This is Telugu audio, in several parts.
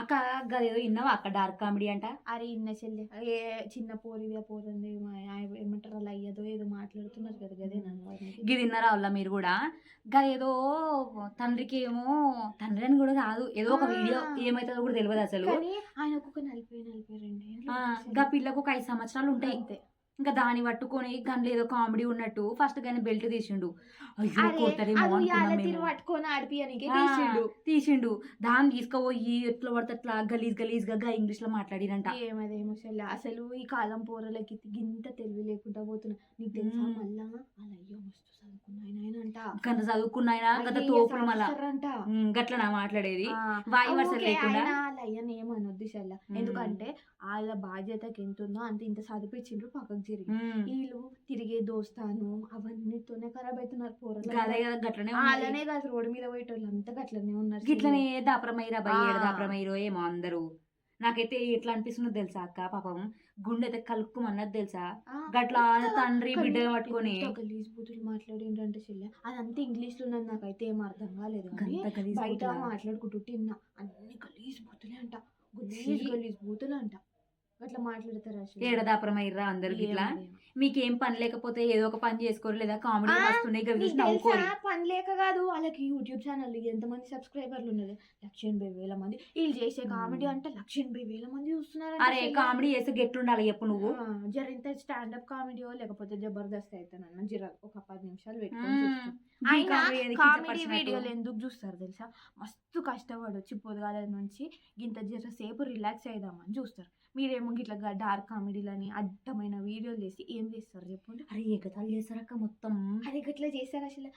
అక్క గదేదో విన్నావా అక్క డార్క్ కామెడీ అంట. అరే ఇన్న చెల్లె ఏ చిన్న పోరిదే పోతుంది ఏమంటారు అలా అయ్యదో ఏదో మాట్లాడుతున్నారు కదా గదే నన్ను గిది విన్నారా వాళ్ళ మీరు కూడా? గదేదో తండ్రికి ఏమో తండ్రి అని కూడా కాదు, ఏదో ఒక వీడియో ఏమైతుందో కూడా తెలియదు అసలు. కానీ ఆయన ఒక్కొక్క 40-42 గా పిల్లకు ఒక 5 సంవత్సరాలు ఉంటాయి అంతే. ఇంకా దాన్ని పట్టుకొని గన్లు ఏదో కామెడీ ఉన్నట్టు ఫస్ట్ గానీ బెల్ట్ తీసిండు. అయ్యో కొడతారేమో అనుకున్నాం మేము. పట్టుకొని ఆడిపియనికి తీసిండు. దాన్ని తీసుకుపోయి ఎట్లా పడితే అట్లా గలీజ్ గా ఇంగ్లీష్ లో మాట్లాడినంట. ఏమదేమో అసలు ఈ కాలం పోరలకి గింత తెలివి లేకుండా పోతున్నా. నీకు తెలుసా మళ్ళా అలా అయ్యో మస్తు చదువుకున్నాయనంట, గంత చదువుకున్నాయన గంత తోపులు మళ్ళా గట్ల మాట్లాడేది వాయి వరుస లేకుండా. అయ్యని ఏమనొద్దు చెల్ల, ఎందుకంటే వాళ్ళ బాధ్యతకి ఎంత ఉందో అంత ఇంత చదివించిండ్రు పక్కకు జరిగి వీళ్ళు తిరిగే దోస్తాను అవన్నీతోనే ఖరాబ్ అవుతున్నారు పోరలు. అలానే కాదు రోడ్డు మీద పోయేటోళ్ళు అంతా గట్లనే ఉన్నారు. గిట్లనే దాపరమైరా బయ్యేడు దాపరమైరో ఏమో అందరూ. నాకైతే ఎట్లా అనిపిస్తుందో తెలుసా అక్క, పాపం గుండె అయితే కలుక్కుమన్నది తెలుసా. గట్లా తండ్రి బిడ్డ పట్టుకొని గలీజ్ బూతులు మాట్లాడిండ్రంటే చెల్లె, అదంతా ఇంగ్లీష్ లో ఉన్నది నాకైతే ఏం అర్థం కాలేదు. బయట మాట్లాడుకుంటున్నా అన్ని గలీజ్ బూతులే అంట, గలీజ్ బూతులు అంట. అట్లా మాట్లాడతారు ఏడదాపరం అయ్యరా అందరు. ఇట్లా మీకేం పని లేకపోతే ఏదో ఒక పని చేసుకోరు, లేదా కామెడీ వస్తున్నాయి. పని లేక కాదు, వాళ్ళకి యూట్యూబ్ ఛానల్ ఎంతమంది సబ్స్క్రైబర్లు ఉన్నది, 180,000 మంది. వీళ్ళు చేసే కామెడీ అంటే 180,000 మంది చూస్తున్నారు. అరే కామెడీ చేస్తే గెట్లుండాలి చెప్పు నువ్వు. జరింత స్టాండప్ కామెడీయో లేకపోతే జబర్దస్త్ అవుతానన్న జర ఒక 10 నిమిషాలు పెట్టుకొని కామెడీ వీడియోలు ఎందుకు చూస్తారు తెలుసా? మస్తు కష్టపడి వచ్చి పొద్దుగాల నుంచి గింత జర సేపు రిలాక్స్ అయిదామని చూస్తారు. మీరేమో ఇట్లా డార్క్ కామెడీలని అడ్డమైన వీడియోలు చేసి ఏం చేస్తారు చెప్పండి? అరే ఎగతాలు చేస్తారక్క మొత్తం. అరే గట్లా చేస్తారు అసలు.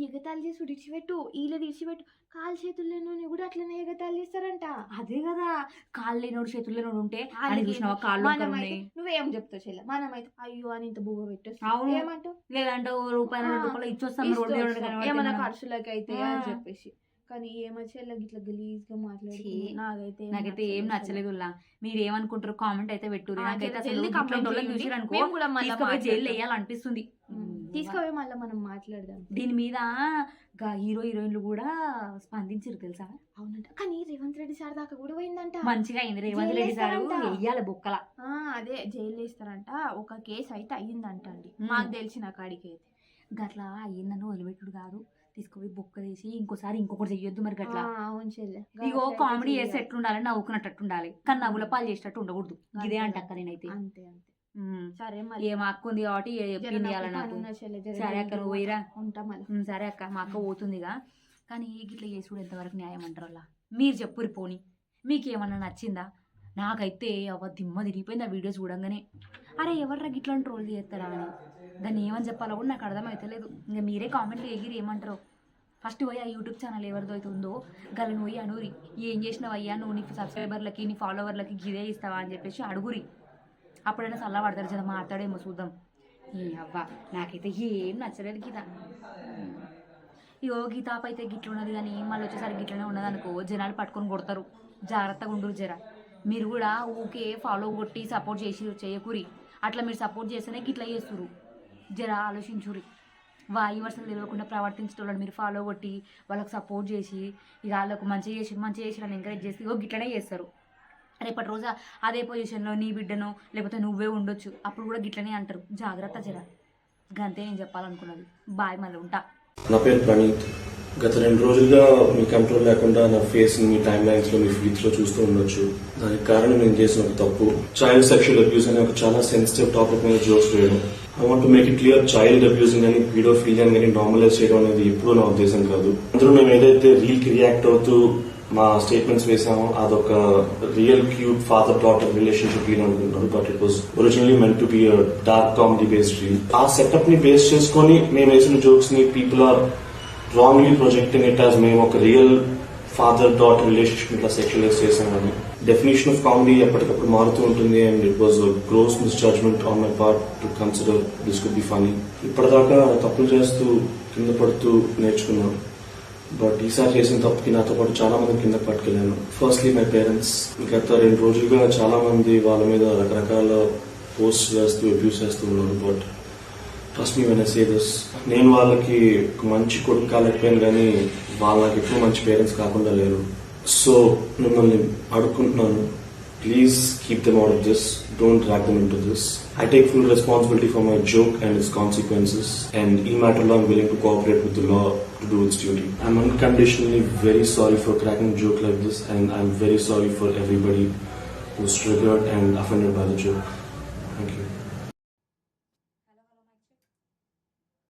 ఎగతాలు చేసి విడిచిపెట్టు, వీళ్ళు విడిచిపెట్టు, కాలు చేతులు లేనోని కూడా అట్లనే ఎగతాలు చేస్తారంట. అదే కదా, కాళ్ళు లేనోడు చేతులు లేనోడు ఉంటే నువ్వేం చెప్తావు చెల్ల? మనమైతే అయ్యో అని ఇంత బువ్వ పెట్టేస్తాం, ఏమంటావు? లేదంటే రూపాయలు ఇచ్చొస్తాం ఏమన్నా ఖర్చులకి అయితే అని చెప్పేసి. కానీ ఏమచ్చా ఇట్లా గలీజ్ గా మాట్లాడి నాకైతే ఏం నచ్చలేదు. మీరు ఏమనుకుంటారు కామెంట్ అయితే పెట్టుర్రు. నాకైతే జైలు వేయాలనిపిస్తుంది. తీసుకుపోయి మళ్ళీ మనం మాట్లాడదాం దీని మీద. హీరో హీరోయిన్లు కూడా స్పందించారు తెలుసా? అవునంట. కానీ రేవంత్ రెడ్డి సార్ దాకా కూడా పోయిందంట. మంచిగా అయింది. రేవంత్ రెడ్డి సార్ వెయ్యాలి బొక్కల. అదే జైలు వేస్తారంట. ఒక కేసు అయితే అయ్యిందంట అండి, మాకు తెలిసిన కాడికి అయితే. గట్లా అయ్యిందని వదిలిపెట్టుడు కాదు, తీసుకుపోయి బొక్క తీసి ఇంకోసారి ఇంకొకటి చెయ్యొద్దు. మరి గట్లా ఇగో కామెడీ చేస్తే ఎట్లుండాలి, నవ్వుకున్నట్టు ఉండాలి, కానీ నవ్వుల పాలు చేసేటట్టు ఉండకూడదు. ఇదే అంట అక్క నేనైతే. అంతే అంతే. సరే ఏం అక్క ఉంది కాబట్టి చెప్పింది నాకు. సరే అక్క నువ్వు పోయిరా. సరే అక్క మా అక్క పోతుందిగా. కానీ ఇట్లా చేసుడు ఎంతవరకు న్యాయం అంటారు అలా? మీరు చెప్పురి పోని, మీకేమన్నా నచ్చిందా? నాకైతే దిమ్మ తిరిగిపోయింది ఆ వీడియో చూడంగానే. అరే ఎవర్రా గిట్లా ట్రోల్ చేస్తారా అని దాన్ని ఏమని చెప్పాలో కూడా నాకు అర్థమవుతలేదు. ఇంకా మీరే కామెంట్లు ఎగిరి ఏమంటారో. ఫస్ట్ పోయి ఆ యూట్యూబ్ ఛానల్ ఎవరిదో అయితే ఉందో గలను పోయి అనురి, ఏం చేసినావు అయ్యా నువ్వు, నీ సబ్స్క్రైబర్లకి నీ ఫాలోవర్లకి గిదే ఇస్తావా అని చెప్పేసి అడుగురి. అప్పుడైనా చల్ల పడతారు కదా, మాట్లాడేమో చూద్దాం. అవ్వా నాకైతే ఏం నచ్చలేదు గీత. ఇగో గీతాప అయితే గిట్లున్నది, కానీ మళ్ళీ వచ్చేసరికి గిట్లనే ఉన్నది అనుకో జనాలు పట్టుకొని కొడతారు. జాగ్రత్తగా ఉండరు జర. మీరు కూడా ఊకే ఫాలో కొట్టి సపోర్ట్ చేసి చేయకూరి. అట్లా మీరు సపోర్ట్ చేస్తేనే గిట్లా చేస్తురు. జర ఆలోచించురి. వాయి వరుసలు తెలియకుండా ప్రవర్తించడం మీరు ఫాలో కొట్టి వాళ్ళకి సపోర్ట్ చేసి ఇక వాళ్ళకు మంచిగా చేసి అని ఎంకరేజ్ చేసి గిట్లనే చేస్తారు. రేపటి రోజు అదే పొజిషన్లో నీ బిడ్డను లేకపోతే నువ్వే ఉండొచ్చు, అప్పుడు కూడా గిట్లనే అంటారు. జాగ్రత్త జర. గంతే నేను చెప్పాలనుకున్నది. బాయ్, మళ్ళీ ఉంటా. నా పేరు ప్రణీత్. గత 2 రోజులుగా మీ కంట్రోల్ లేకుండా నా ఫేస్ మీ టైమ్ లైన్స్ లో మీ ఫీడ్స్ లో చూస్తూ ఉండొచ్చు. దానికి కారణం నేను చేసిన ఒక తప్పు, చైల్డ్ సెక్షువల్ అబ్యూస్ అనే ఒక చాలా సెన్సిటివ్ టాపిక్ మీద జోక్స్ వేయడం. I want to make it clear, child abusing అని పీడోఫిలియా కానీ నార్మలైజ్ చేయడం అనేది ఎప్పుడూ నా ఉద్దేశం కాదు. అందులో మేము ఏదైతే రీల్ కి రియాక్ట్ అవుతూ మా స్టేట్మెంట్స్ వేసామో అదొక real cute father daughter relationship reel అనుకుంటున్నారు. But it was originally meant to be dark comedy based reel. ఆ సెటప్ ని బేస్ చేసుకుని మేము వేసిన జోక్స్ ని people are wrongly projecting it as మేము ఒక రియల్ ఫాదర్ డాటర్ రిలేషన్షిప్ ఇట్లా సెక్షువలైజ్ చేసామని. డెఫినేషన్ ఆఫ్ కామెడీ ఎప్పటికప్పుడు మారుతూ ఉంటుంది. And it was gross misjudgment on my part to consider this could be funny. ఇప్పటిదాకా తప్పులు చేస్తూ కింద పడుతూ నేర్చుకున్నాను. బట్ ఈసారి చేసిన తప్పుకి నాతో పాటు చాలా మంది కింద పట్టుకెళ్ళాను. Firstly my parents. గత 2 రోజులుగా చాలా మంది వాళ్ళ మీద రకరకాల పోస్ట్ చేస్తూ అబ్యూస్ చేస్తూ ఉన్నారు. But trust me when I say this, నేను వాళ్ళకి ఒక మంచి కొడుకు కాలేకపోయాను, కానీ వాళ్ళు నాకు ఎక్కువ మంచి పేరెంట్స్ కాకుండా లేరు. సో మిమ్మల్ని అడుగుకుంటున్నాను, please keep them out of this, don't drag them into this. I take full responsibility for my joke and its consequences, and in matter law I'm willing to cooperate with the law to do its duty. I'm unconditionally very sorry for cracking a joke like this, and I'm very sorry for everybody who's triggered and offended by the joke. Thank you.